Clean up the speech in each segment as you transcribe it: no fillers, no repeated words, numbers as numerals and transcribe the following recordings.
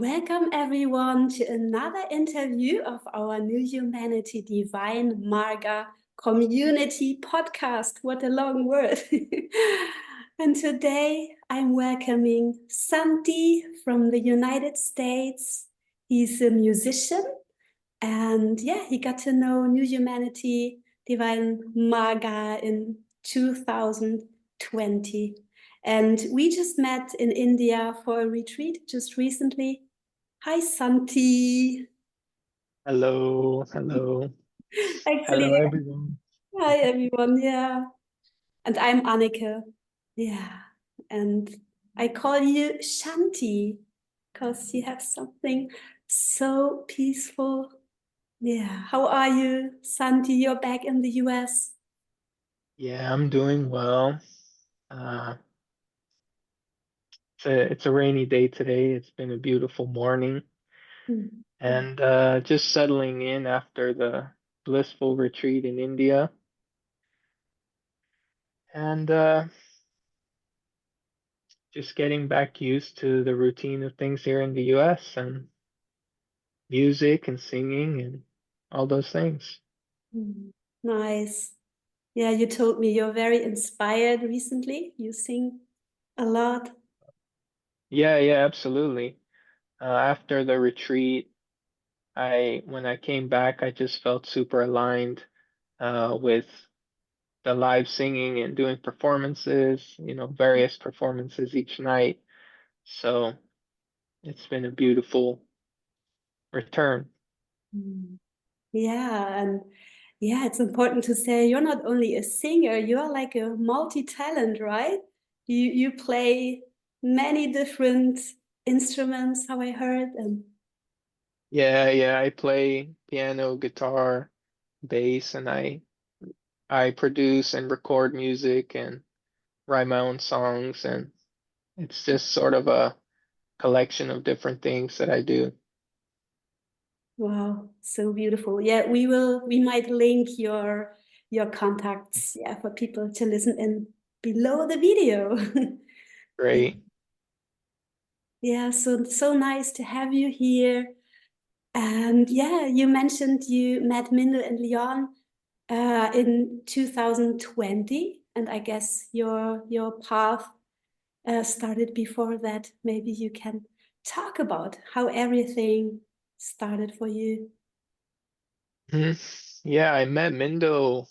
Welcome everyone to another interview of our new Humanity Divine Marga community podcast. What a long word. And today I'm welcoming Santi from the United States. He's a musician and he got to know New Humanity Divine Marga in 2020. And we just met in India for a retreat just recently. Hi, Santi. Hello, hello. Actually, Hello, everyone. hi, everyone. Yeah. And I'm Anneke. Yeah. And I call you Shanti because you have something so peaceful. Yeah. How are you, Santi? You're back in the US. Yeah, I'm doing well. Uh, it's a rainy day today. It's been a beautiful morning, Mm. and just settling in after the blissful retreat in India, and just getting back used to the routine of things here in the US and music and singing and all those things. Mm. Nice. Yeah, you told me you're very inspired recently. You sing a lot. Yeah, absolutely. After the retreat, when I came back, I just felt super aligned with the live singing and doing performances, various performances each night. So it's been a beautiful return. Mm. Yeah, and yeah, it's important to say you're not only a singer, you're like a multi-talent, right? You play many different instruments, how I heard, and Yeah, I play piano, guitar, bass, and I produce and record music and write my own songs, and it's just sort of a collection of different things that I do. wow, so beautiful. Yeah, we might link your contacts, yeah, for people to listen in below the video. Great. Yeah, so nice to have you here. And yeah, you mentioned you met Mindo and Lyonne in 2020, and I guess your path started before that. Maybe you can talk about how everything started for you. Mhm. Yeah, I met Mindo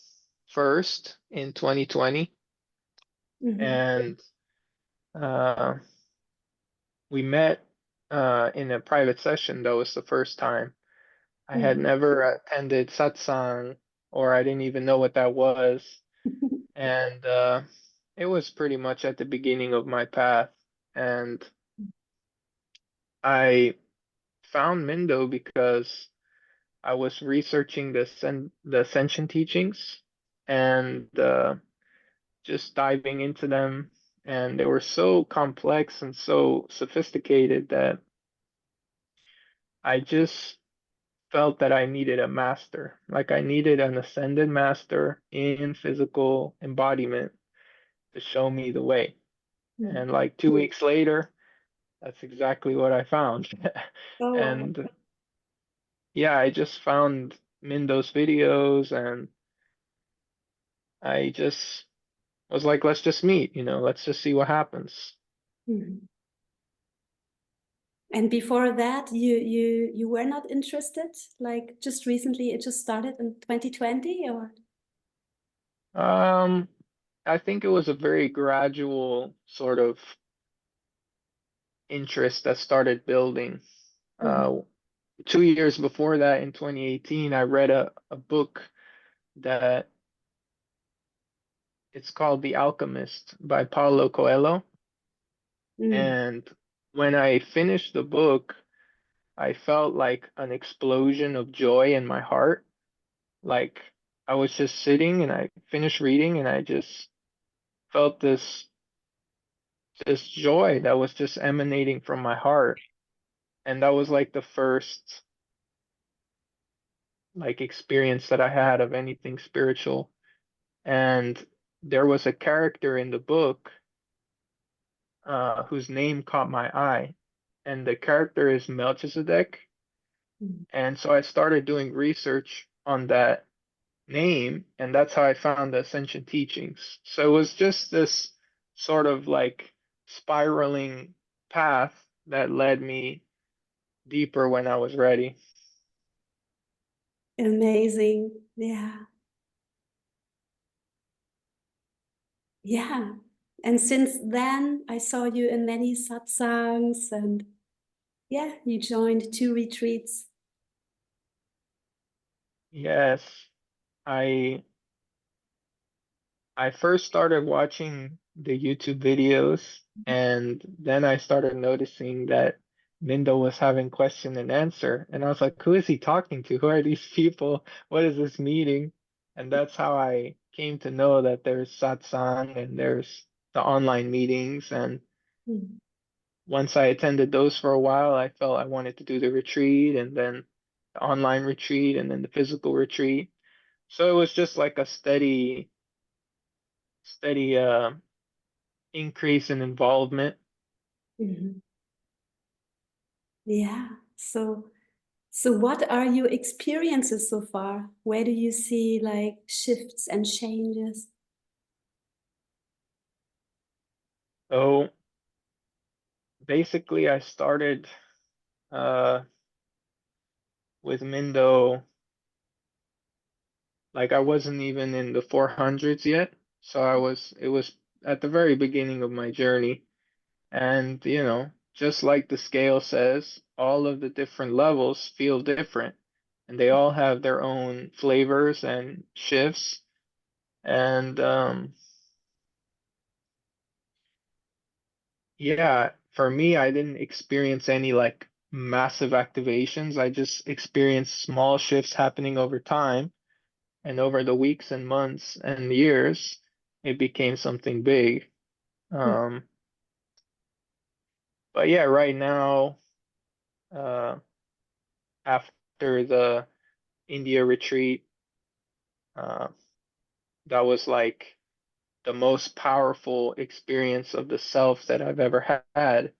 first in 2020, Mhm. and uh, we met in a private session. That was the first time. I had Mhm. never attended satsang, or I didn't even know what that was. And it was pretty much at the beginning of my path. And I found Mindo because I was researching the Ascension teachings and just diving into them. And they were so complex and so sophisticated that I just felt that I needed a master. Like I needed an ascended master in physical embodiment to show me the way. Mhm. And like 2 weeks later, that's exactly what I found. Oh wow. And yeah, I just found Mindo's videos and I just was like, let's just meet, let's just see what happens. Mhm. And before that, you were not interested? Like just recently, it just started in 2020, or? Um, I think it was a very gradual sort of interest that started building. Mhm. Uh, 2 years before that, in 2018, I read a book that it's called The Alchemist by Paulo Coelho. Mm. And when I finished the book, I felt like an explosion of joy in my heart. Like I was just sitting and I finished reading and I just felt this joy that was just emanating from my heart. And that was like the first like experience that I had of anything spiritual. And there was a character in the book whose name caught my eye. and the character is Melchizedek. Mm. And so I started doing research on that name, and that's how I found the Ascension teachings. So it was just this sort of like spiraling path that led me deeper when I was ready. Amazing. Yeah. Yeah. And since then, I saw you in many satsangs, and yeah, you joined 2 retreats. Yes, I I first started watching the YouTube videos, and then I started noticing that Mindo was having question and answer, and I was like, who is he talking to? Who are these people? What is this meeting? And that's how I came to know that there's satsang and there's the online meetings. And Mm. once I attended those for a while, I felt I wanted to do the retreat and then the online retreat and then the physical retreat. So it was just like a steady increase in involvement. Mhm. Yeah. So what are your experiences so far? Where do you see like shifts and changes? So basically, I started uh, with Mindo, like I wasn't even in the 400s yet. So it was at the very beginning of my journey. And, just like the scale says, all of the different levels feel different and they all have their own flavors and shifts. And yeah, for me, I didn't experience any like massive activations. I just experienced small shifts happening over time, and over the weeks and months and years, it became something big. Um, but yeah, right now, uh, after the India retreat, uh, that was like the most powerful experience of the self that I've ever had.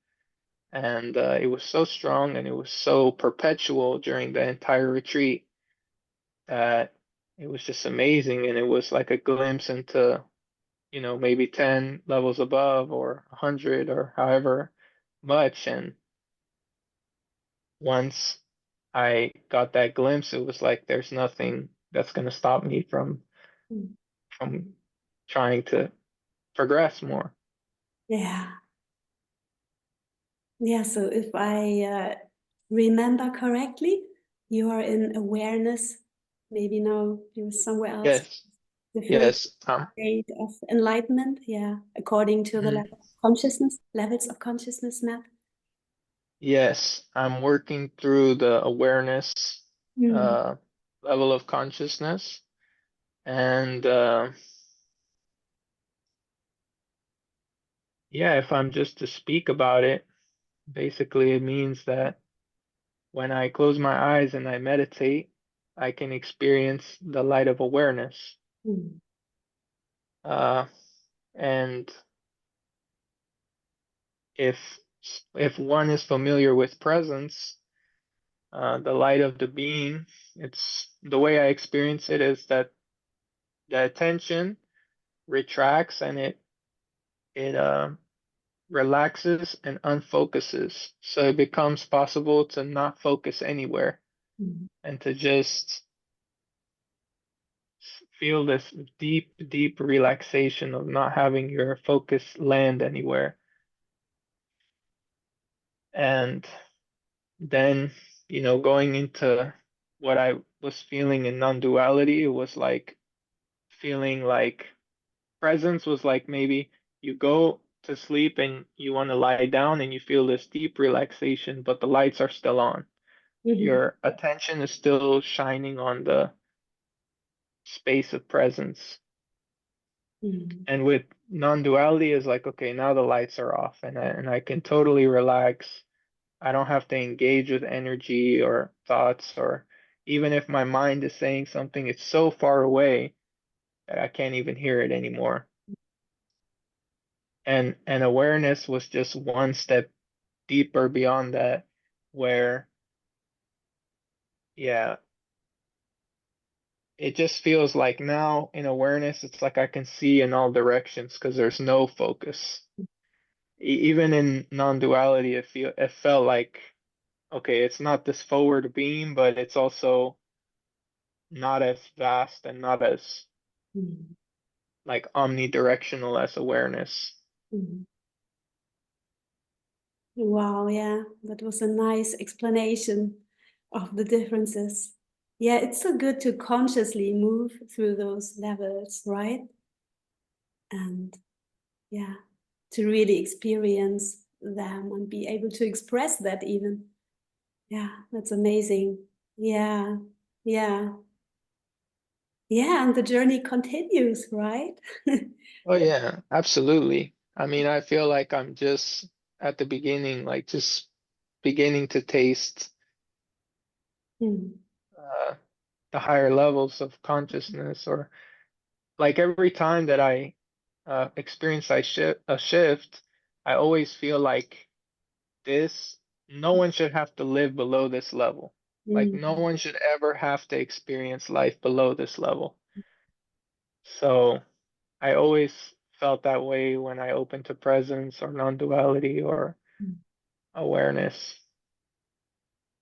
And it was so strong and it was so perpetual during the entire retreat that it was just amazing. And it was like a glimpse into, maybe 10 levels above or 100 or however much. And once I got that glimpse, it was like there's nothing that's going to stop me from trying to progress more. Yeah. Yeah. So if I remember correctly, you are in awareness. Maybe now you're somewhere else. Yes, The first yes, state of enlightenment. Yeah. According to the mhm. level of consciousness, levels of consciousness map. Yes, I'm working through the awareness Mm. uh, level of consciousness. And yeah, if I'm just to speak about it, basically it means that when I close my eyes and I meditate, I can experience the light of awareness. Mm. Uh, and if if one is familiar with presence, the light of the being, it's the way I experience it is that the attention retracts and it relaxes and unfocuses. So it becomes possible to not focus anywhere Mm. and to just feel this deep, deep relaxation of not having your focus land anywhere. And then, going into what I was feeling in non-duality, it was like feeling like presence was like maybe you go to sleep and you want to lie down and you feel this deep relaxation, but the lights are still on. Mhm. Your attention is still shining on the space of presence. Mhm. And with non-duality is like, okay, now the lights are off and I can totally relax. I don't have to engage with energy or thoughts, or even if my mind is saying something, it's so far away that I can't even hear it anymore. And awareness was just one step deeper beyond that, where, yeah, it just feels like now in awareness, it's like I can see in all directions because there's no focus. Even in non-duality, it felt like, okay, it's not this forward beam, but it's also not as vast and not as Mm. like omnidirectional as awareness. Mm. Wow, yeah, that was a nice explanation of the differences. Yeah, it's so good to consciously move through those levels, right? And yeah, to really experience them and be able to express that even. Yeah, that's amazing. Yeah, yeah, yeah, and the journey continues, right? Oh yeah, absolutely. I mean, I feel like I'm just at the beginning, like just beginning to taste Mm. uh, the higher levels of consciousness, or like every time that I experience a shift, I always feel like this, no one should have to live below this level. Like no Mm. one should ever have to experience life below this level. So I always felt that way when I opened to presence or non-duality or awareness.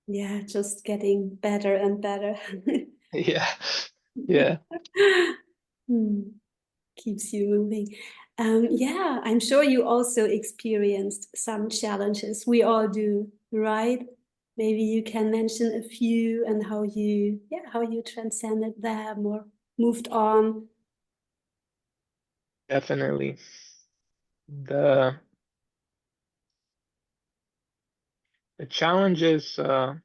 Yeah, just getting better and better. Yeah. Yeah. Hmm, keeps you moving. Yeah, I'm sure you also experienced some challenges. We all do, right? Maybe you can mention a few and how you transcended them or moved on. Definitely. The the challenges for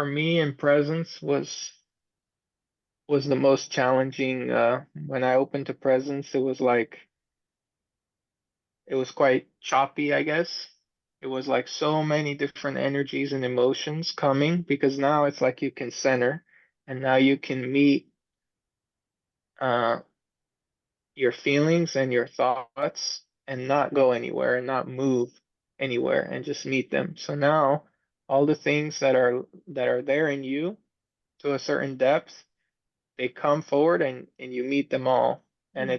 me in presence was the most challenging. When I opened to presence, it was quite choppy, I guess. It was like so many different energies and emotions coming because now it's like you can center and now you can meet uh, your feelings and your thoughts and not go anywhere and not move anywhere and just meet them. So now all the things that are there in you to a certain depth, they come forward and you meet them all. And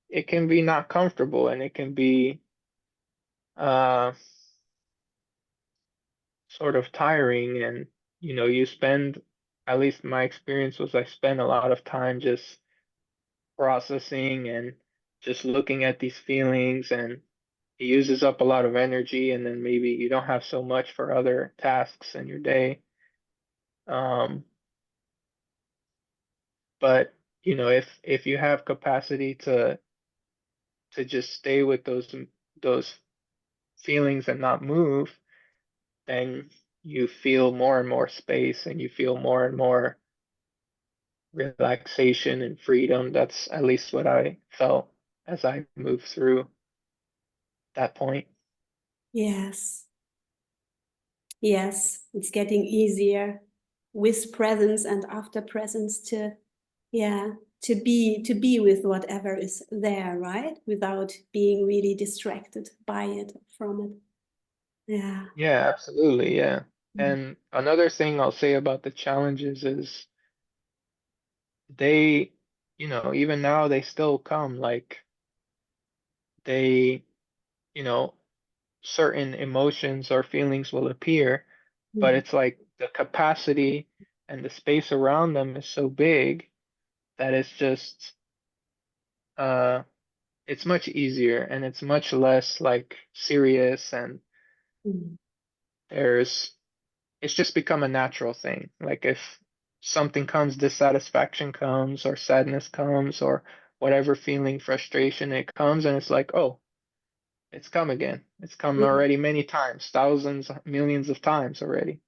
it can be not comfortable and it can be uh sort of tiring, and you spend, at least my experience was, I spend a lot of time just processing and just looking at these feelings, and it uses up a lot of energy, and then maybe you don't have so much for other tasks in your day. um but if you have capacity to just stay with those feelings and not move, then you feel more and more space and you feel more and more relaxation and freedom. That's at least what I felt as I moved through that point. Yes, yes, it's getting easier with presence and after presence to, yeah, to be with whatever is there, right? Without being really distracted by it, from it. Yeah. Yeah, absolutely. Yeah. Mm. And another thing I'll say about the challenges is they, even now they still come. Like they, you know, certain emotions or feelings will appear, but Mm. it's like the capacity and the space around them is so big that uh it's much easier and it's much less like serious, and Mm. there's it's just become a natural thing. Like if something comes, dissatisfaction comes or sadness comes or whatever feeling, frustration, it comes, and it's like, oh, it's come again. It's come Yeah. already many times, thousands, millions of times already.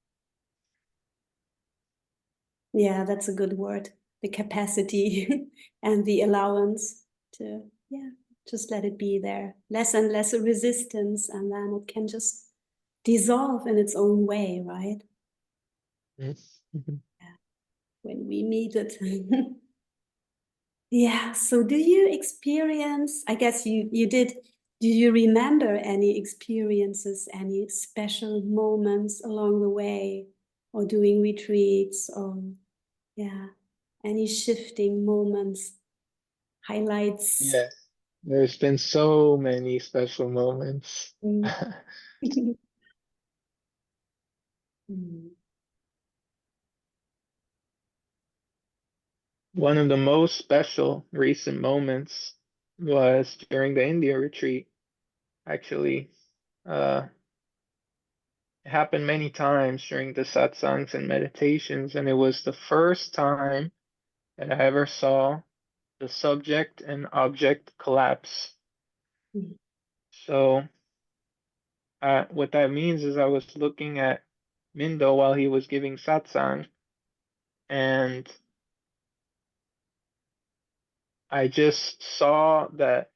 Yeah, that's a good word. The capacity and the allowance to, yeah, just let it be there. Less and less resistance, and then it can just dissolve in its own way, right? Mhm. Yeah, when we meet it. Yeah, so do you experience, I guess you did Do you remember any experiences, any special moments along the way, or doing retreats, or yeah, any shifting moments, highlights? Yes. There's been so many special moments. Mm. Mm. One of the most special recent moments was during the India retreat, actually. It happened many times during the satsangs and meditations, and it was the first time that I ever saw the subject and object collapse. Mm. So, what that means is I was looking at Mindo while he was giving satsang, and I just saw that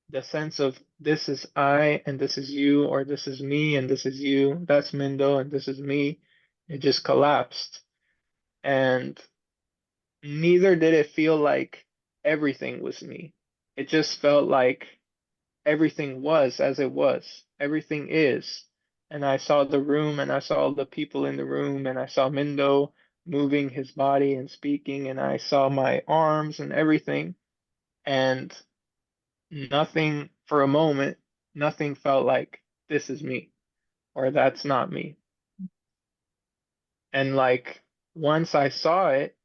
the sense of this is I and this is you, or this is me and this is you, that's Mindo and this is me, it just collapsed. And neither did it feel like everything was me. It just felt like everything was as it was. Everything is. And I saw the room and I saw the people in the room and I saw Mindo moving his body and speaking and I saw my arms and everything. And nothing, for a moment, nothing felt like this is me or that's not me. And like once I saw it,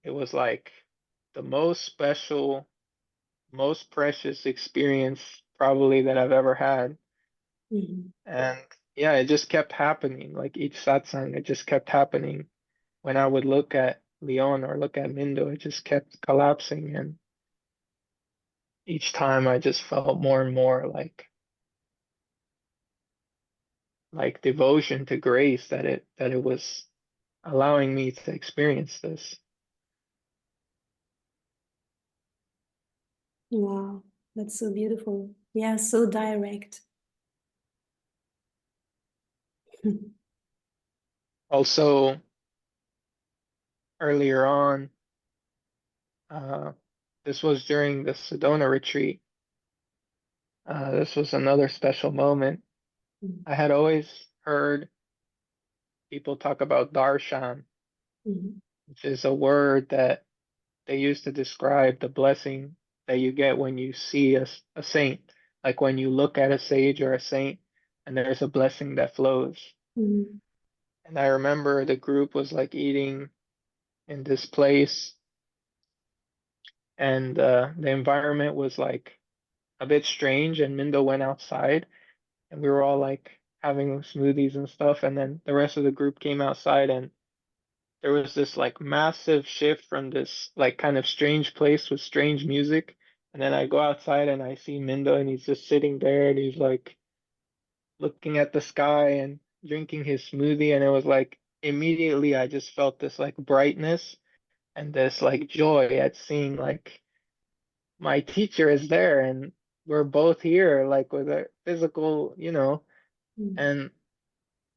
it was like the most special, most precious experience probably that I've ever had. Mhm. And yeah, it just kept happening. Like each satsang, it just kept happening. When I would look at Lyonne or look at Mindo, it just kept collapsing. And each time I just felt more and more like devotion to grace that it was allowing me to experience this. Wow, that's so beautiful. Yeah, so direct. Also, earlier on, uh, this was during the Sedona retreat. This was another special moment. Mhm. I had always heard people talk about darshan, Mhm. which is a word that they use to describe the blessing that you get when you see a saint, like when you look at a sage or a saint, and there's a blessing that flows. Mhm. And I remember the group was like eating in this place, and the environment was like a bit strange. And Mindo went outside, and we were all like having smoothies and stuff. And then the rest of the group came outside, and there was this like massive shift from this like kind of strange place with strange music. And then I go outside and I see Mindo, and he's just sitting there, and he's like looking at the sky and drinking his smoothie. And it was like immediately I just felt this like brightness and this like joy at seeing like my teacher is there and we're both here like with a physical, Mhm. and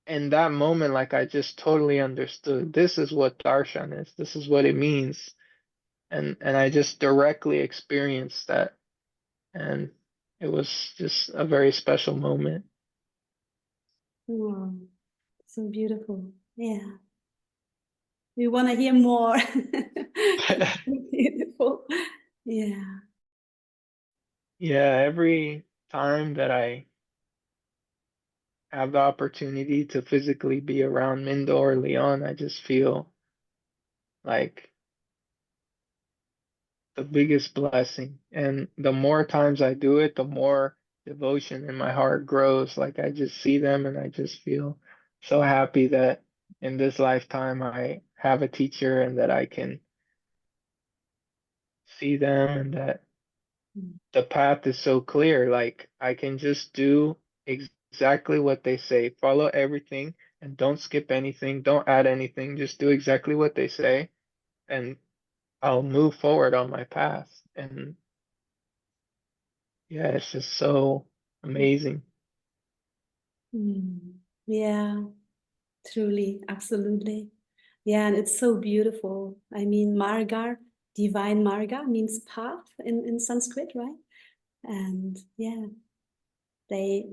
in that moment like I just totally understood this is what darshan is. This is what it means. And I just directly experienced that, and it was just a very special moment. Wow, so beautiful. Yeah, we want to hear more. Beautiful. Yeah. Yeah, every time that I have the opportunity to physically be around Mindo or Leon, I just feel like the biggest blessing. And the more times I do it, the more devotion in my heart grows. Like I just see them and I just feel so happy that in this lifetime I have a teacher and that I can see them and that Mm. the path is so clear. Like I can just do exactly what they say, follow everything and don't skip anything, don't add anything, just do exactly what they say and I'll move forward on my path. And yeah, it's just so amazing. Mm. Yeah, truly, absolutely. Yeah, and it's so beautiful. I mean, Marga, divine Marga means path in Sanskrit, right? And yeah, they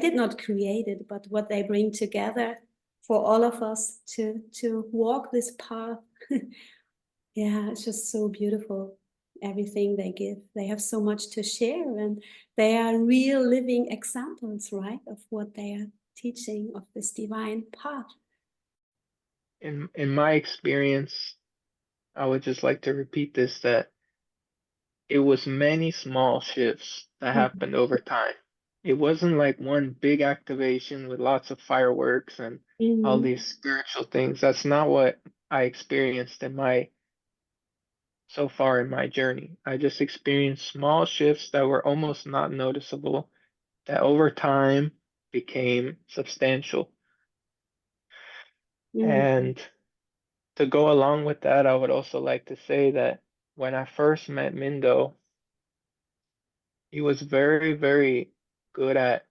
did not create it, but what they bring together for all of us to walk this path. Yeah, it's just so beautiful. Everything they give, they have so much to share, and they are real living examples, right, of what they are teaching, of this divine path. In my experience, I would just like to repeat this, that it was many small shifts that Mhm. happened over time. It wasn't like one big activation with lots of fireworks and all Mhm. these spiritual things. That's not what I experienced in my so far in my journey. I just experienced small shifts that were almost not noticeable, that over time became substantial. Mhm. And to go along with that, I would also like to say that when I first met Mindo, he was very, very good at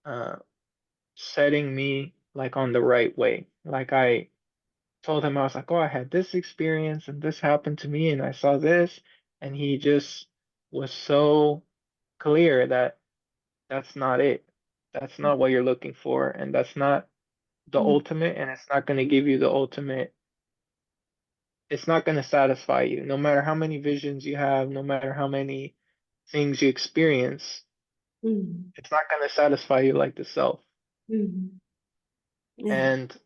uh, setting me like on the right way. Like I told him, I was like, oh, I had this experience and this happened to me and I saw this. And he just was so clear that that's not it. That's not what you're looking for. And that's not the Mhm. ultimate. And it's not going to give you the ultimate. It's not going to satisfy you. No matter how many visions you have, no matter how many things you experience, Mhm. it's not going to satisfy you like the self. Mhm. Yeah. And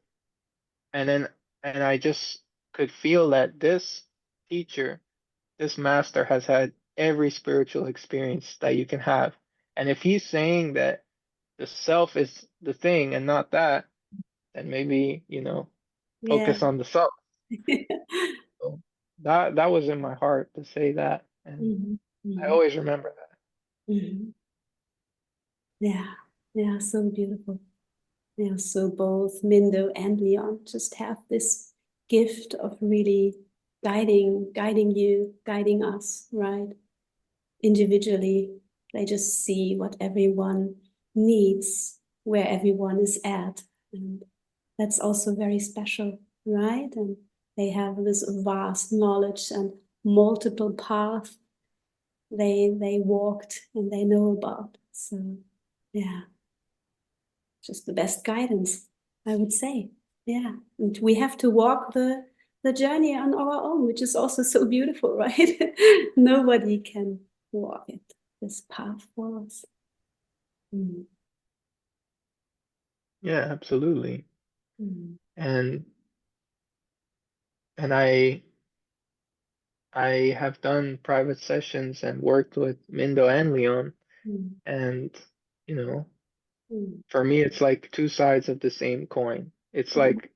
and then and I just could feel that this teacher, this master has had every spiritual experience that you can have. And if he's saying that the self is the thing and not that, then maybe, Yeah. focus on the self. So that was in my heart to say that. And Mhm. I Mhm. always remember that. Mhm. Yeah. Yeah. So beautiful. Yeah. So both Mindo and Leon just have this gift of really guiding you, guiding us, right? Individually. They just see what everyone needs, where everyone is at. And that's also very special, right? And they have this vast knowledge and multiple paths they walked and they know about. So yeah, just the best guidance, I would say. Yeah. And we have to walk the journey on our own, which is also so beautiful, right? Nobody can walk it, this path for us. Mm. Yeah, absolutely. Mm. And and I have done private sessions and worked with Mindo and Leon, Mm. and you know, Mm. for me it's like two sides of the same coin. Mm.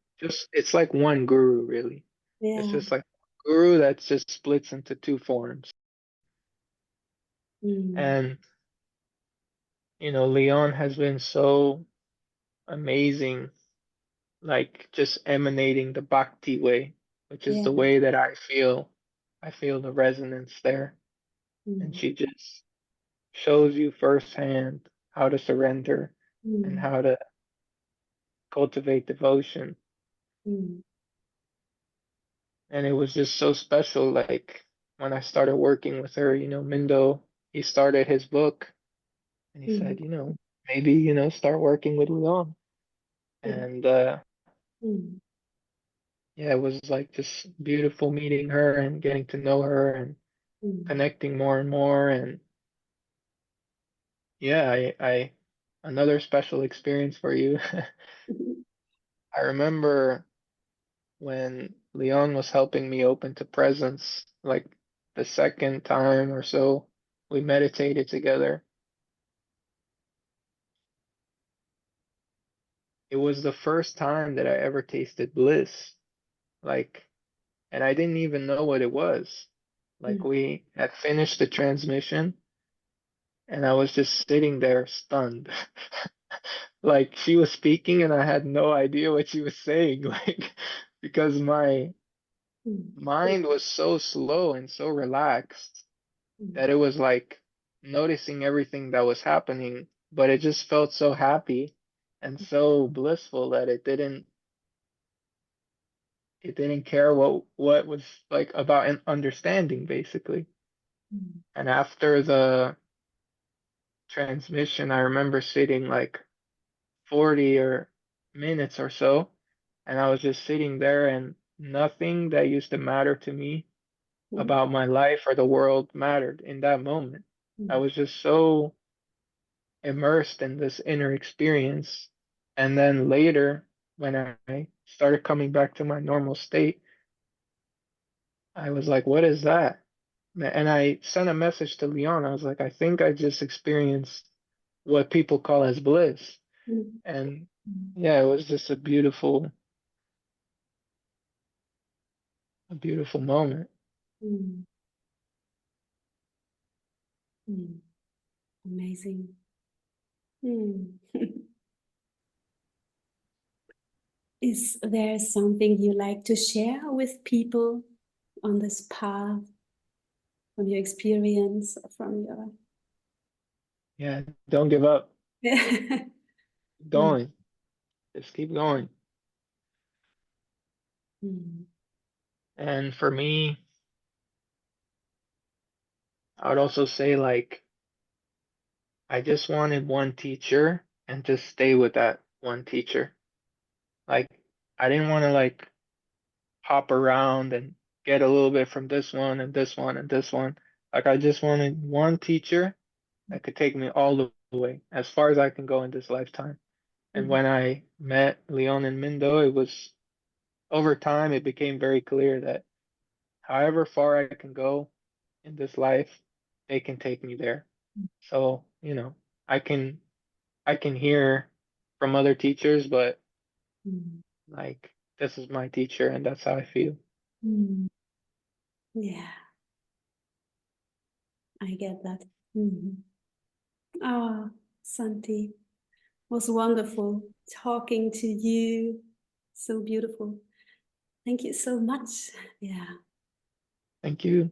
It's like one guru really. It's Yeah. just like guru that just splits into two forms. Mm. And Leon has been so amazing, like just emanating the bhakti way, which is Yeah. the way that I feel the resonance there. And Mm. she just shows you firsthand how to surrender and Mm. how to cultivate devotion. Mm. And it was just so special. Like when I started working with her, Mindo, he started his book and he Mm. said, maybe, start working with Leon. Yeah. And Mm. yeah, it was like just beautiful meeting her and getting to know her and Mm. connecting more and more. And yeah, another special experience for you. I remember when Leon was helping me open to presence, like the second time or so we meditated together. It was the first time that I ever tasted bliss. Like, and I didn't even know what it was. Like, Mm. we had finished the transmission, and I was just sitting there stunned. Like, she was speaking, and I had no idea what she was saying. Like, because my Mm. mind was so slow and so relaxed Mm. that it was like noticing everything that was happening, but it just felt so happy and so blissful that it didn't care what was like about an understanding basically. And after the transmission, I remember sitting like 40 or minutes or so, and I was just sitting there, and nothing that used to matter to me about my life or the world mattered in that moment. I was just so immersed in this inner experience. And then later, when I started coming back to my normal state, I was like, what is that? And I sent a message to Leon. I was like, I think I just experienced what people call as bliss. And yeah, it was just a beautiful moment. Mm. Amazing. Is there something you like to share with people on this path, from your experience, from your... Yeah, don't give up. Mm. Keep going. Just keep going. Mm. And for me, I would also say like I just wanted one teacher and just stay with that one teacher. Like I didn't want to like hop around and get a little bit from this one and this one and this one. Like I just wanted one teacher that could take me all the way as far as I can go in this lifetime. And when I met Leon and Mindo, it was over time it became very clear that however far I can go in this life, they can take me there. So, I can I can hear from other teachers, but like this is my teacher and that's how I feel. Yeah, I get that. Oh, Santi, was wonderful talking to you. So beautiful. Thank you so much. Yeah. Thank you.